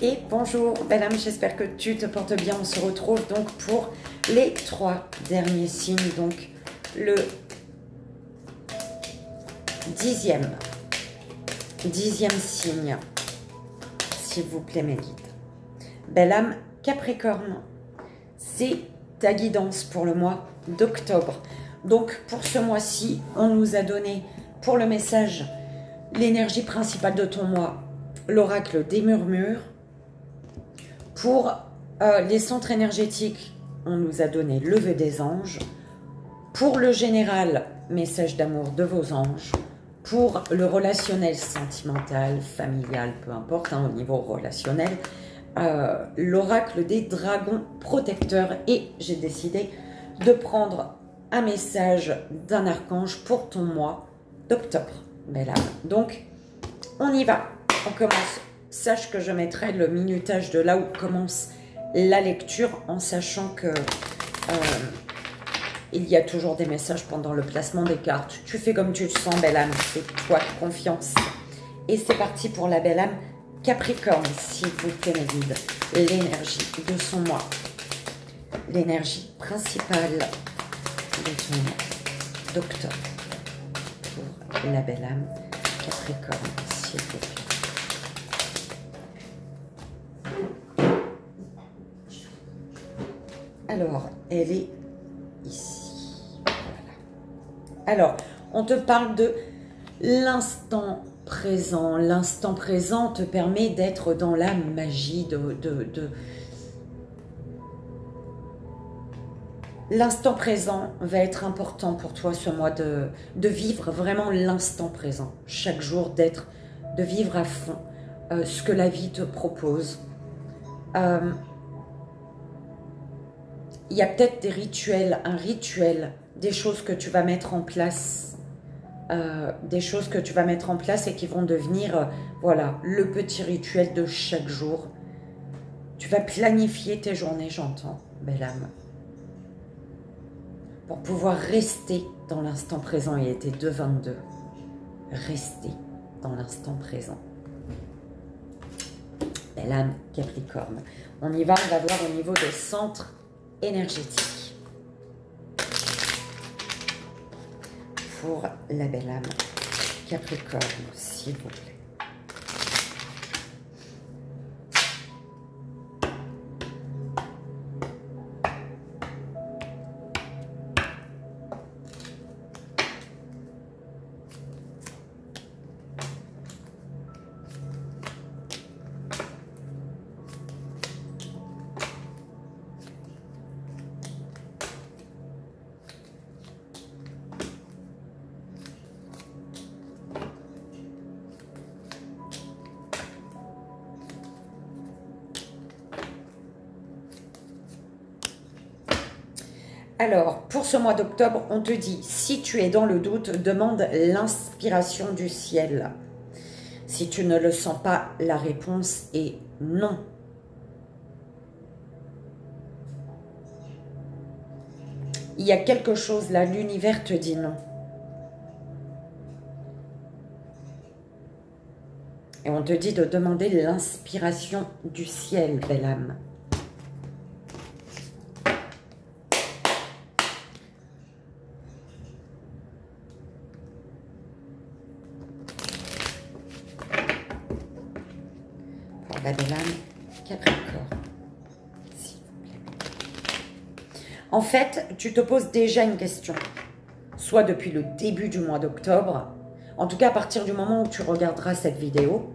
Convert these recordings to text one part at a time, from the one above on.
Et bonjour belle âme, j'espère que tu te portes bien. On se retrouve donc pour les 3 derniers signes, donc le 10e signe, s'il vous plaît mes guides. Belle âme Capricorne, c'est ta guidance pour le mois d'octobre. Donc pour ce mois-ci, on nous a donné pour le message l'énergie principale de ton mois, l'oracle des murmures. Pour les centres énergétiques, on nous a donné le vœu des anges. Pour le général, message d'amour de vos anges. Pour le relationnel, sentimental, familial, peu importe, hein, au niveau relationnel, l'oracle des dragons protecteurs. Et j'ai décidé de prendre un message d'un archange pour ton mois d'octobre. Belle âme. Donc, on y va. On commence. Sache que je mettrai le minutage de là où commence la lecture, en sachant que il y a toujours des messages pendant le placement des cartes. Tu fais comme tu le sens, belle âme. C'est toi, confiance. Et c'est parti pour la belle âme Capricorne, s'il vous plaît, mes guides. L'énergie de son mois. L'énergie principale de ton mois d'octobre. Pour la belle âme Capricorne, s'il vous plaît. Alors, elle est ici. Voilà. Alors, on te parle de l'instant présent. L'instant présent te permet d'être dans la magie L'instant présent va être important pour toi ce mois de vivre vraiment l'instant présent. Chaque jour, de vivre à fond ce que la vie te propose. Il y a peut-être des rituels, un rituel, des choses que tu vas mettre en place, et qui vont devenir, voilà, le petit rituel de chaque jour. Tu vas planifier tes journées, j'entends, belle âme, pour pouvoir rester dans l'instant présent. Il était 2,22. Rester dans l'instant présent. Belle âme Capricorne. On y va, on va voir au niveau des centres énergétique pour la belle âme Capricorne, s'il vous plaît. Alors, pour ce mois d'octobre, on te dit, si tu es dans le doute, demande l'inspiration du ciel. Si tu ne le sens pas, la réponse est non. Il y a quelque chose là, l'univers te dit non. Et on te dit de demander l'inspiration du ciel, belle âme. La belle âme Capricorne, s'il vous plaît. En fait, tu te poses déjà une question, soit depuis le début du mois d'octobre, en tout cas à partir du moment où tu regarderas cette vidéo,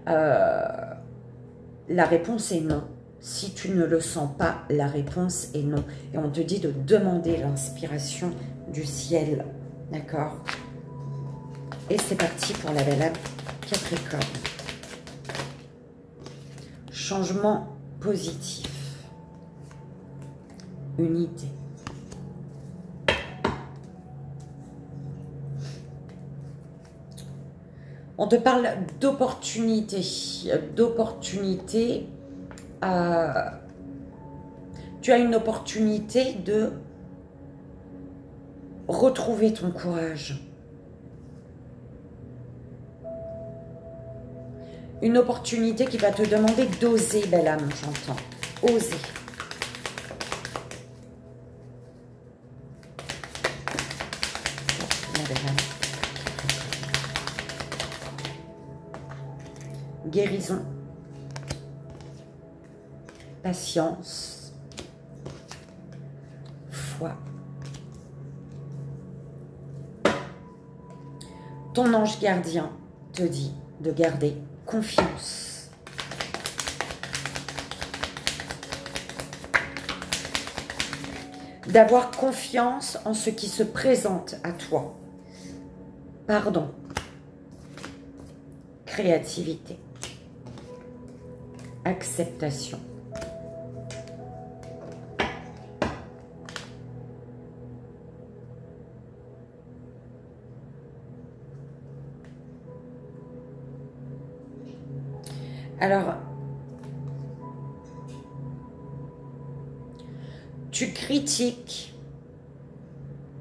la réponse est non. Si tu ne le sens pas, la réponse est non. Et on te dit de demander l'inspiration du ciel, d'accord? Et c'est parti pour la belle âme Capricorne. Changement positif. Unité. On te parle d'opportunité. D'opportunité. Tu as une opportunité de retrouver ton courage. Une opportunité qui va te demander d'oser, belle âme, j'entends. Oser. La belle âme. Guérison. Patience. Foi. Ton ange gardien te dit de garder confiance. D'avoir confiance en ce qui se présente à toi. Pardon. Créativité. Acceptation. Alors, tu critiques,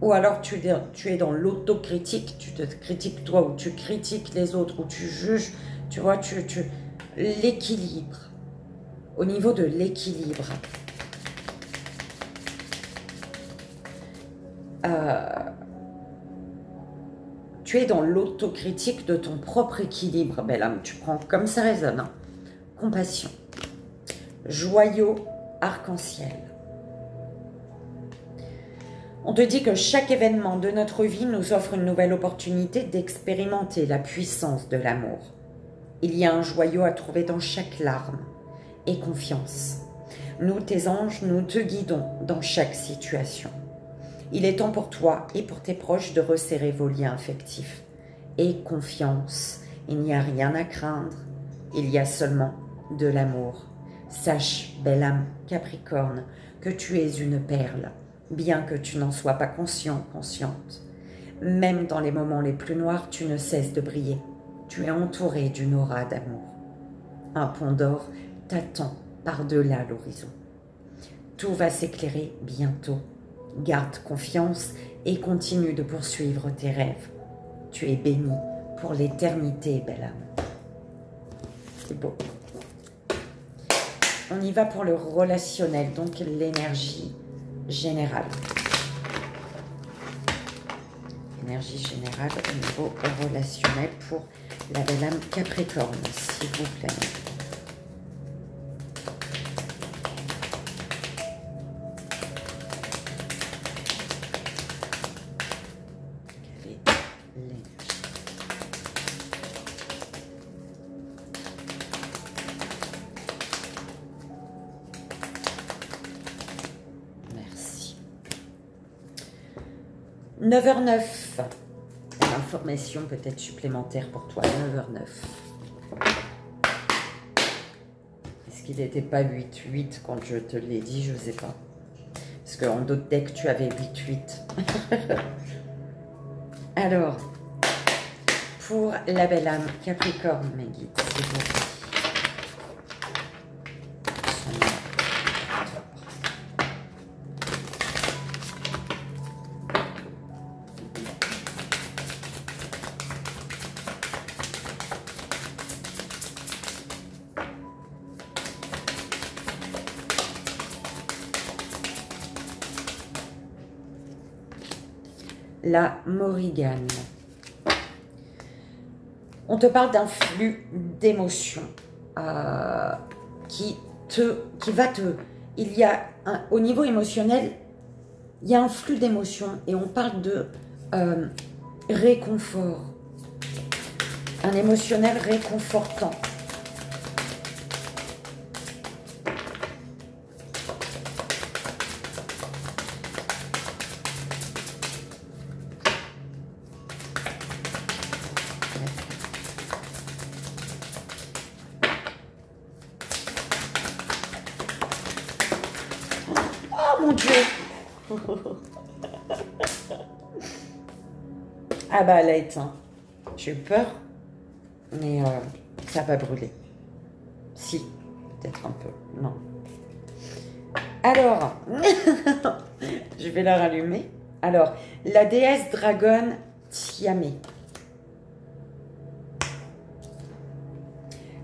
ou alors tu es dans l'autocritique, tu te critiques toi, ou tu critiques les autres, ou tu juges, tu vois, l'équilibre, au niveau de l'équilibre. Tu es dans l'autocritique de ton propre équilibre, belle âme, tu prends comme ça résonne, hein. Compassion, joyau arc-en-ciel. On te dit que chaque événement de notre vie nous offre une nouvelle opportunité d'expérimenter la puissance de l'amour. Il y a un joyau à trouver dans chaque larme et confiance. Nous, tes anges, nous te guidons dans chaque situation. Il est temps pour toi et pour tes proches de resserrer vos liens affectifs. Et confiance, il n'y a rien à craindre, il y a seulement de l'amour. Sache, belle âme Capricorne, que tu es une perle, bien que tu n'en sois pas conscient, consciente. Même dans les moments les plus noirs, tu ne cesses de briller. Tu es entouré d'une aura d'amour. Un pont d'or t'attend par-delà l'horizon. Tout va s'éclairer bientôt. Garde confiance et continue de poursuivre tes rêves. Tu es bénie pour l'éternité, belle âme. C'est beau. On y va pour le relationnel, donc l'énergie générale. Énergie générale au niveau relationnel pour la belle âme Capricorne, s'il vous plaît. Quelle est l'énergie? Merci. 9h09. Information peut-être supplémentaire pour toi. 9h09. Est-ce qu'il n'était pas 8-8 quand je te l'ai dit? Je ne sais pas. Parce qu'en d'autres decks, tu avais 8-8. Alors, pour la belle âme Capricorne, mes guides, c'est bon. La Morrigan. On te parle d'un flux d'émotions qui va te... Il y a au niveau émotionnel, il y a un flux d'émotions et on parle de réconfort. Un émotionnel réconfortant. Mon Dieu. Ah bah elle a éteint. J'ai eu peur, mais ça va brûler. Si, peut-être un peu. Non. Alors, je vais la rallumer. Alors, la déesse dragonne Tiamé.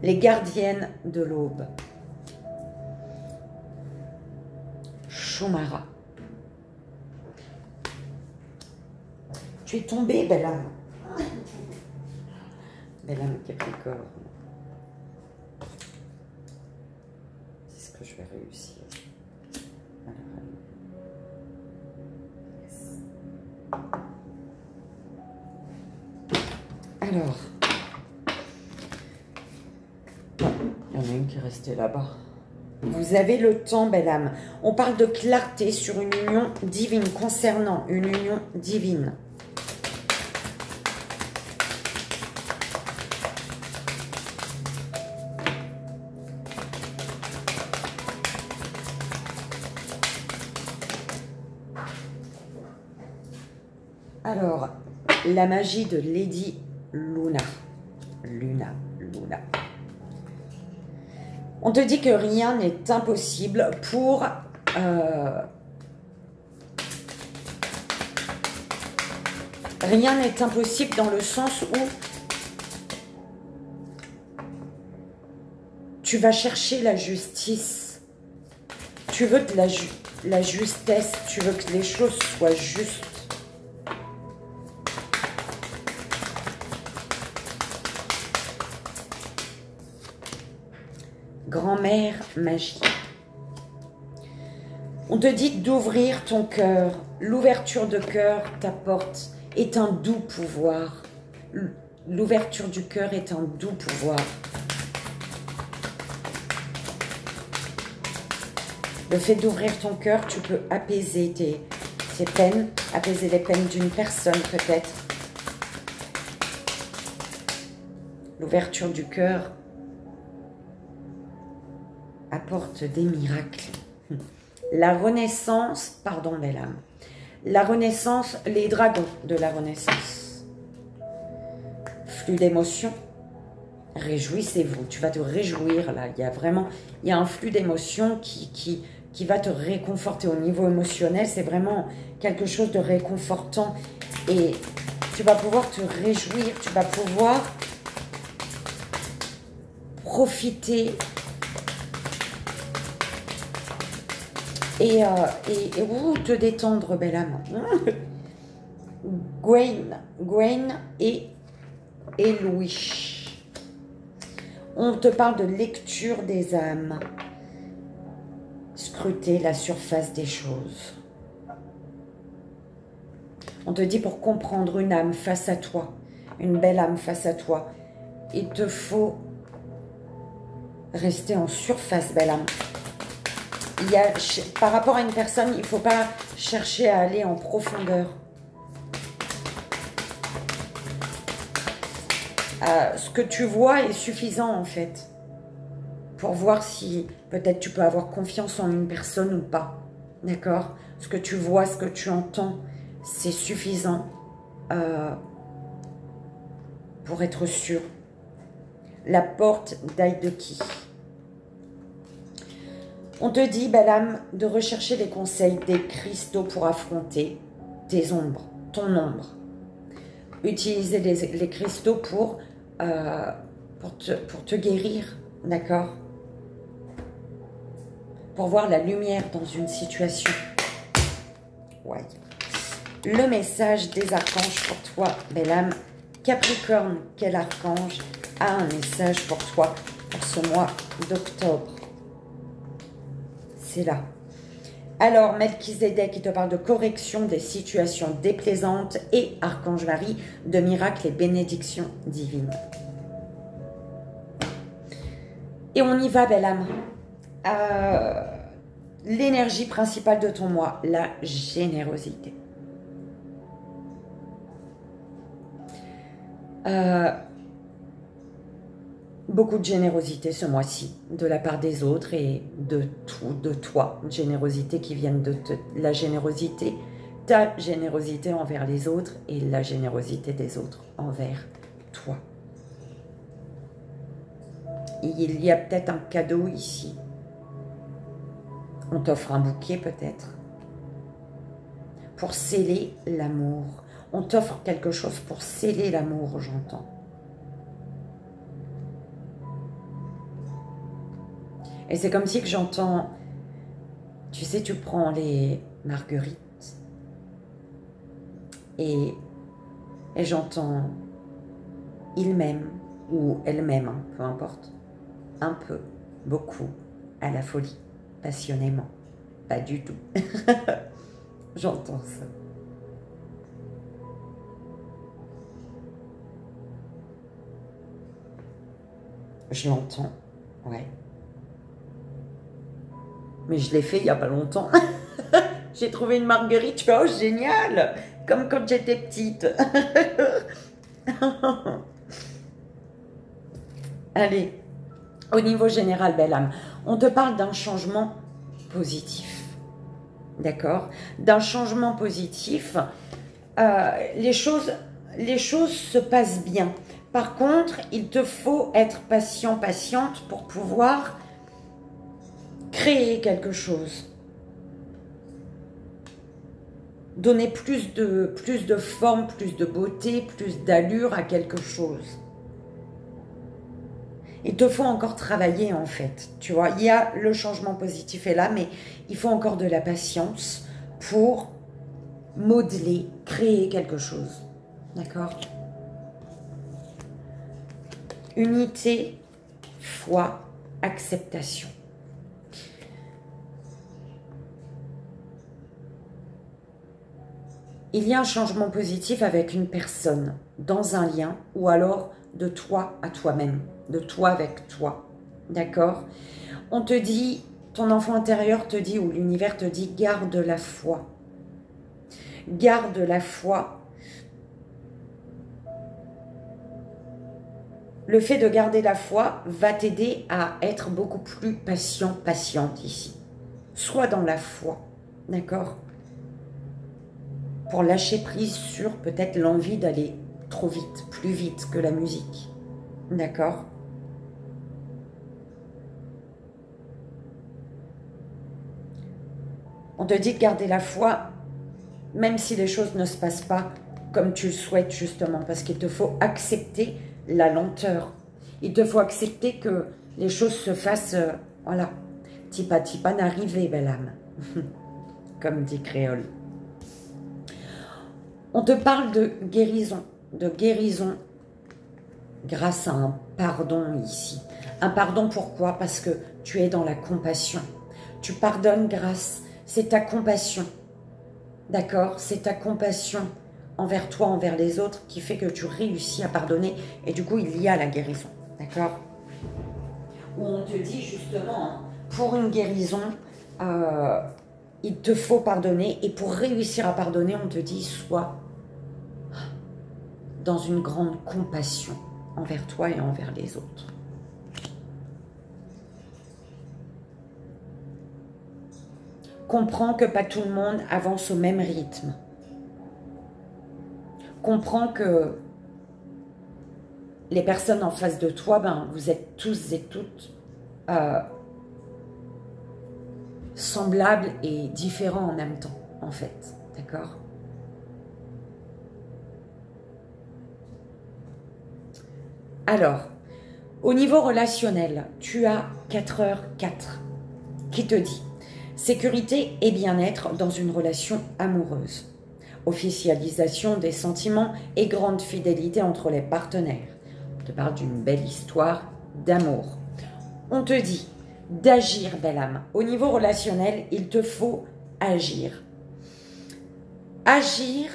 les gardiennes de l'aube. Shumara. Tu es tombée, belle âme. Belle âme Capricorne. C'est ce que je vais réussir. Alors, il y en a une qui est restée là-bas. Vous avez le temps, belle âme. On parle de clarté sur une union divine, concernant une union divine. Alors, la magie de Lady Luna. Luna. On te dit que rien n'est impossible pour... rien n'est impossible dans le sens où tu vas chercher la justice. Tu veux que la justesse, tu veux que les choses soient justes. Grand-mère magie. On te dit d'ouvrir ton cœur. L'ouverture de cœur t'apporte, est un doux pouvoir. L'ouverture du cœur est un doux pouvoir. Le fait d'ouvrir ton cœur, tu peux apaiser tes peines, apaiser les peines d'une personne peut-être. L'ouverture du cœur apporte des miracles. La renaissance, pardon belle âme, la renaissance, les dragons de la renaissance. Flux d'émotions, réjouissez-vous, tu vas te réjouir là, il y a un flux d'émotions qui va te réconforter au niveau émotionnel, c'est vraiment quelque chose de réconfortant et tu vas pouvoir te réjouir, tu vas pouvoir profiter et te détendre, belle âme. Gwen et Louis. On te parle de lecture des âmes. Scruter la surface des choses. On te dit pour comprendre une âme face à toi, une belle âme face à toi, il te faut rester en surface, belle âme. Par rapport à une personne, il ne faut pas chercher à aller en profondeur. Ce que tu vois est suffisant en fait. Pour voir si peut-être tu peux avoir confiance en une personne ou pas. D'accord? Ce que tu vois, ce que tu entends, c'est suffisant pour être sûr. La porte d'Aïdeki. On te dit, belle âme, de rechercher les conseils des cristaux pour affronter tes ombres, ton ombre. Utiliser les cristaux pour te guérir, d'accord? Pour voir la lumière dans une situation. Ouais. Le message des archanges pour toi, belle âme. Capricorne, quel archange a un message pour toi pour ce mois d'octobre? C'est là. Alors, Melchizedek, qui te parle de correction des situations déplaisantes et Archange Marie, de miracles et bénédictions divines. Et on y va, belle âme. L'énergie principale de ton mois, la générosité. Beaucoup de générosité ce mois-ci, de la part des autres et de toi. Une générosité qui vient de la générosité, ta générosité envers les autres et la générosité des autres envers toi. Il y a peut-être un cadeau ici. On t'offre un bouquet peut-être. Pour sceller l'amour. On t'offre quelque chose pour sceller l'amour, j'entends. Et c'est comme si que j'entends, tu sais, tu prends les marguerites et j'entends il m'aime ou elle m'aime, hein, peu importe, un peu, beaucoup, à la folie, passionnément, pas du tout. J'entends ça. Je l'entends, ouais. Mais je l'ai fait il n'y a pas longtemps. J'ai trouvé une marguerite, je fais oh génial, comme quand j'étais petite. Allez, au niveau général, belle âme, on te parle d'un changement positif. D'accord? D'un changement positif. Les choses se passent bien. Par contre, il te faut être patient, patiente pour pouvoir créer quelque chose. Donner plus de forme, plus de beauté, plus d'allure à quelque chose. Il te faut encore travailler en fait, tu vois. Il y a le changement positif est là, mais il faut encore de la patience pour modeler, créer quelque chose. D'accord? Unité, foi, acceptation. Il y a un changement positif avec une personne, dans un lien, ou alors de toi à toi-même, de toi avec toi. D'accord? On te dit, ton enfant intérieur te dit, ou l'univers te dit, garde la foi. Garde la foi. Le fait de garder la foi va t'aider à être beaucoup plus patient, patiente ici. Sois dans la foi, d'accord? Pour lâcher prise sur peut-être l'envie d'aller trop vite, plus vite que la musique, d'accord? On te dit de garder la foi, même si les choses ne se passent pas comme tu le souhaites justement, parce qu'il te faut accepter la lenteur. Il te faut accepter que les choses se fassent, voilà, tipa tipa n'arriver, belle âme, comme dit Créole. On te parle de guérison grâce à un pardon ici. Un pardon pourquoi? Parce que tu es dans la compassion. Tu pardonnes grâce, c'est ta compassion, d'accord? C'est ta compassion envers toi, envers les autres, qui fait que tu réussis à pardonner. Et du coup, il y a la guérison, d'accord? Où on te dit justement, pour une guérison, il te faut pardonner. Et pour réussir à pardonner, on te dit, sois dans une grande compassion envers toi et envers les autres. Comprends que pas tout le monde avance au même rythme. Comprends que les personnes en face de toi, ben, vous êtes tous et toutes semblables et différents en même temps, en fait. D'accord? Alors, au niveau relationnel, tu as 4h04 qui te dit sécurité et bien-être dans une relation amoureuse. Officialisation des sentiments et grande fidélité entre les partenaires. On te parle d'une belle histoire d'amour. On te dit d'agir, belle âme. Au niveau relationnel, il te faut agir. Agir,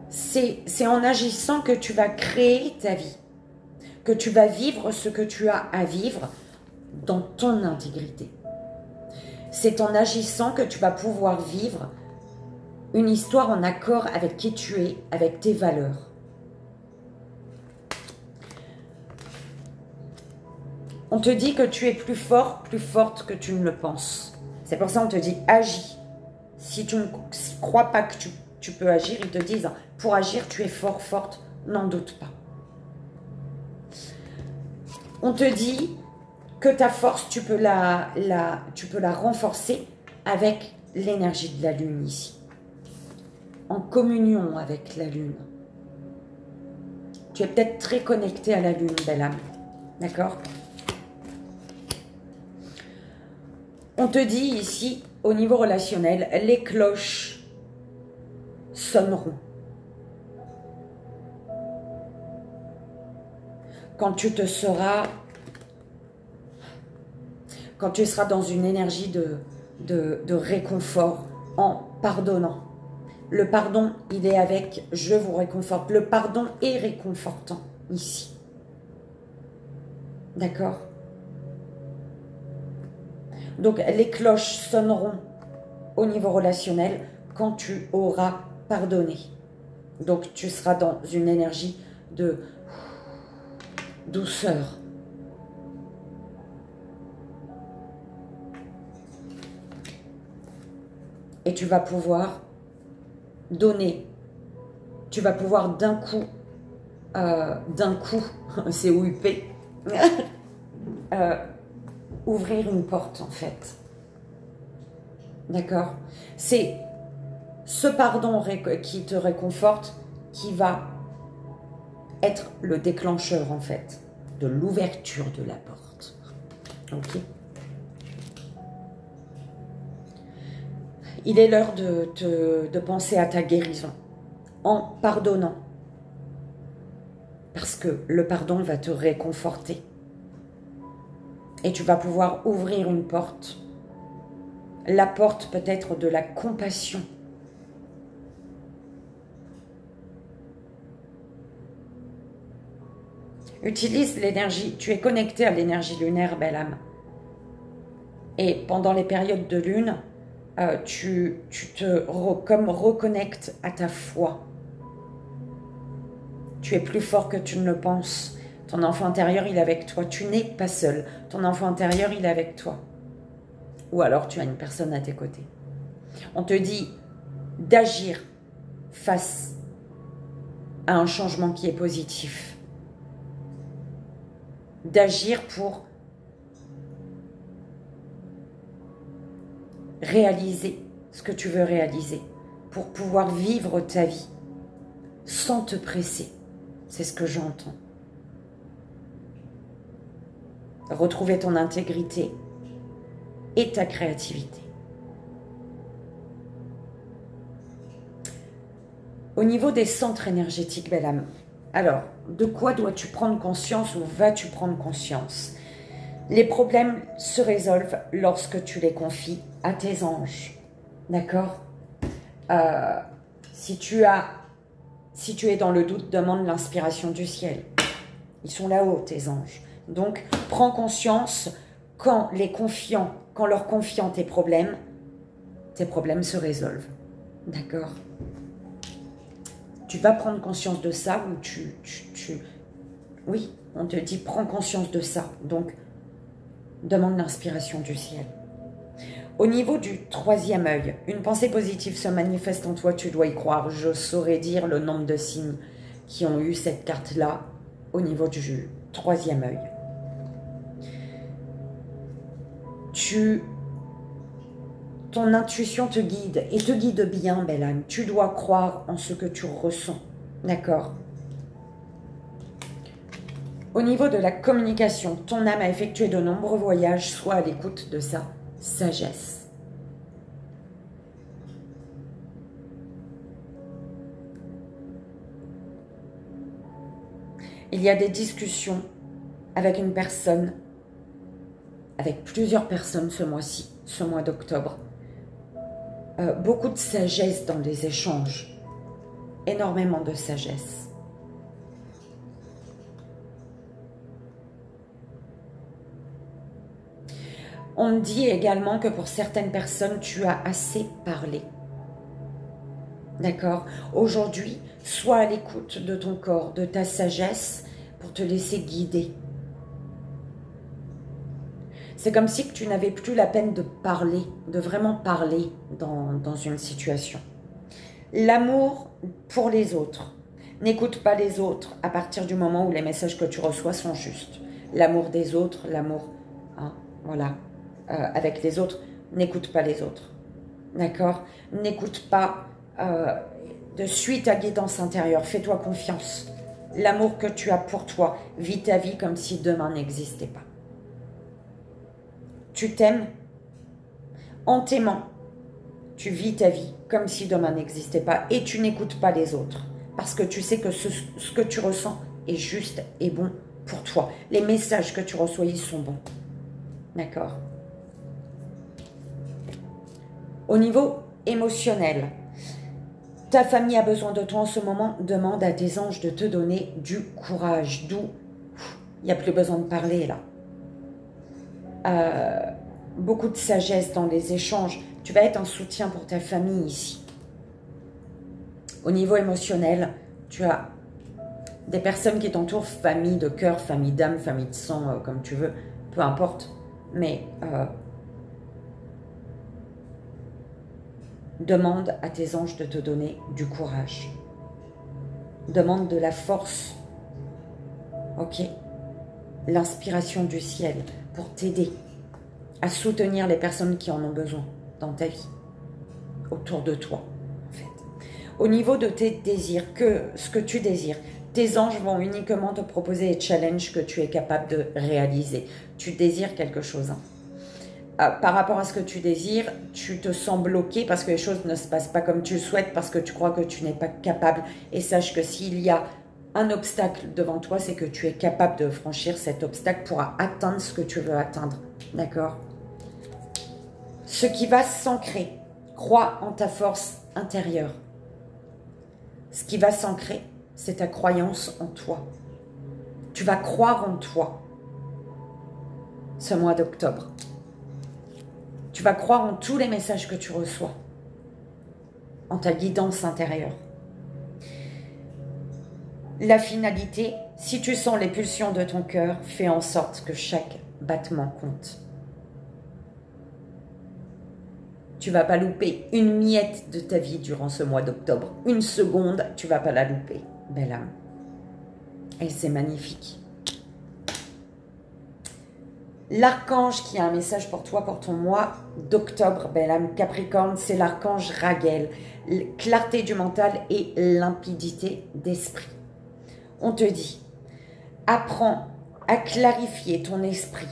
c'est en agissant que tu vas créer ta vie, que tu vas vivre ce que tu as à vivre dans ton intégrité. C'est en agissant que tu vas pouvoir vivre une histoire en accord avec qui tu es, avec tes valeurs. On te dit que tu es plus fort, plus forte que tu ne le penses. C'est pour ça qu'on te dit agis. Si tu ne crois pas que tu peux agir, ils te disent pour agir, tu es fort, forte, n'en doute pas. On te dit que ta force, tu peux la renforcer avec l'énergie de la lune ici. En communion avec la lune. Tu es peut-être très connecté à la lune, belle âme. D'accord? On te dit ici, au niveau relationnel, les cloches sonneront. Quand tu seras dans une énergie de réconfort en pardonnant. Le pardon, il est avec « je vous réconforte ». Le pardon est réconfortant ici. D'accord? Donc, les cloches sonneront au niveau relationnel quand tu auras pardonné. Donc, tu seras dans une énergie de douceur. Et tu vas pouvoir donner. Tu vas pouvoir d'un coup, c'est OUP, ouvrir une porte en fait. D'accord? C'est ce pardon qui te réconforte qui va être le déclencheur en fait de l'ouverture de la porte. Ok? Il est l'heure de penser à ta guérison en pardonnant. Parce que le pardon va te réconforter. Et tu vas pouvoir ouvrir une porte. La porte peut-être de la compassion. Utilise l'énergie. Tu es connecté à l'énergie lunaire, belle âme. Et pendant les périodes de lune, tu te reconnectes à ta foi. Tu es plus fort que tu ne le penses. Ton enfant intérieur, il est avec toi. Tu n'es pas seul. Ton enfant intérieur, il est avec toi. Ou alors, tu as une personne à tes côtés. On te dit d'agir face à un changement qui est positif. D'agir pour réaliser ce que tu veux réaliser. Pour pouvoir vivre ta vie sans te presser. C'est ce que j'entends. Retrouver ton intégrité et ta créativité. Au niveau des centres énergétiques, belle âme, alors, de quoi dois-tu prendre conscience ou vas-tu prendre conscience? Les problèmes se résolvent lorsque tu les confies à tes anges. D'accord? Si tu es dans le doute, demande l'inspiration du ciel. Ils sont là-haut, tes anges. Donc, prends conscience quand leur confiant tes problèmes se résolvent. D'accord? Tu vas prendre conscience de ça ou oui, on te dit prends conscience de ça. Donc, demande l'inspiration du ciel. Au niveau du troisième œil, une pensée positive se manifeste en toi, tu dois y croire. Je saurais dire le nombre de signes qui ont eu cette carte-là au niveau du troisième œil. Ton intuition te guide, et te guide bien, belle âme. Tu dois croire en ce que tu ressens. D'accord? Au niveau de la communication, ton âme a effectué de nombreux voyages, soit à l'écoute de sa sagesse. Il y a des discussions avec une personne, avec plusieurs personnes ce mois-ci, ce mois d'octobre. Beaucoup de sagesse dans les échanges. Énormément de sagesse. On me dit également que pour certaines personnes, tu as assez parlé. D'accord? Aujourd'hui, sois à l'écoute de ton corps, de ta sagesse, pour te laisser guider. C'est comme si tu n'avais plus la peine de parler, de vraiment parler dans une situation. L'amour pour les autres. N'écoute pas les autres à partir du moment où les messages que tu reçois sont justes. L'amour des autres, l'amour, voilà, avec les autres, n'écoute pas les autres. D'accord? N'écoute pas, suis ta guidance intérieure, fais-toi confiance. L'amour que tu as pour toi, vis ta vie comme si demain n'existait pas. Tu t'aimes, En t'aimant, tu vis ta vie comme si demain n'existait pas et tu n'écoutes pas les autres. Parce que tu sais que ce que tu ressens est juste et bon pour toi. Les messages que tu reçois, ils sont bons. D'accord? Au niveau émotionnel, ta famille a besoin de toi en ce moment. Demande à tes anges de te donner du courage. D'où il n'y a plus besoin de parler là. Beaucoup de sagesse dans les échanges. Tu vas être un soutien pour ta famille ici. Au niveau émotionnel, tu as des personnes qui t'entourent, famille de cœur, famille d'âme, famille de sang, comme tu veux, peu importe. Mais demande à tes anges de te donner du courage. Demande de la force. Ok? L'inspiration du ciel pour t'aider à soutenir les personnes qui en ont besoin dans ta vie, autour de toi, en fait. Au niveau de tes désirs, ce que tu désires, tes anges vont uniquement te proposer les challenges que tu es capable de réaliser. Tu désires quelque chose. Par rapport à ce que tu désires, tu te sens bloqué parce que les choses ne se passent pas comme tu le souhaites, parce que tu crois que tu n'es pas capable. Et sache que s'il y a un obstacle devant toi, c'est que tu es capable de franchir cet obstacle pour atteindre ce que tu veux atteindre. D'accord? Ce qui va s'ancrer, crois en ta force intérieure. Ce qui va s'ancrer, c'est ta croyance en toi. Tu vas croire en toi ce mois d'octobre. Tu vas croire en tous les messages que tu reçois, en ta guidance intérieure. La finalité, si tu sens les pulsions de ton cœur, fais en sorte que chaque battement compte. Tu ne vas pas louper une miette de ta vie durant ce mois d'octobre. Une seconde, tu ne vas pas la louper, belle âme. Et c'est magnifique. L'archange qui a un message pour toi, pour ton mois d'octobre, belle âme Capricorne, c'est l'archange Raguel. Clarté du mental et limpidité d'esprit. On te dit, apprends à clarifier ton esprit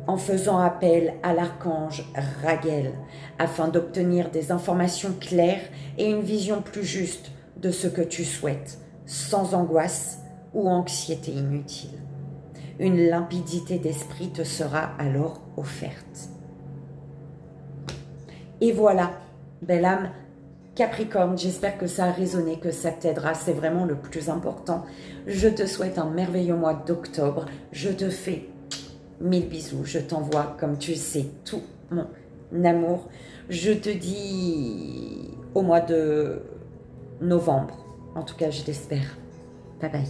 en faisant appel à l'archange Raguel afin d'obtenir des informations claires et une vision plus juste de ce que tu souhaites, sans angoisse ou anxiété inutile. Une limpidité d'esprit te sera alors offerte. Et voilà, belle âme Capricorne, j'espère que ça a résonné, que ça t'aidera, c'est vraiment le plus important. Je te souhaite un merveilleux mois d'octobre. Je te fais 1000 bisous, je t'envoie, comme tu sais, tout mon amour. Je te dis au mois de novembre, en tout cas je l'espère. Bye bye.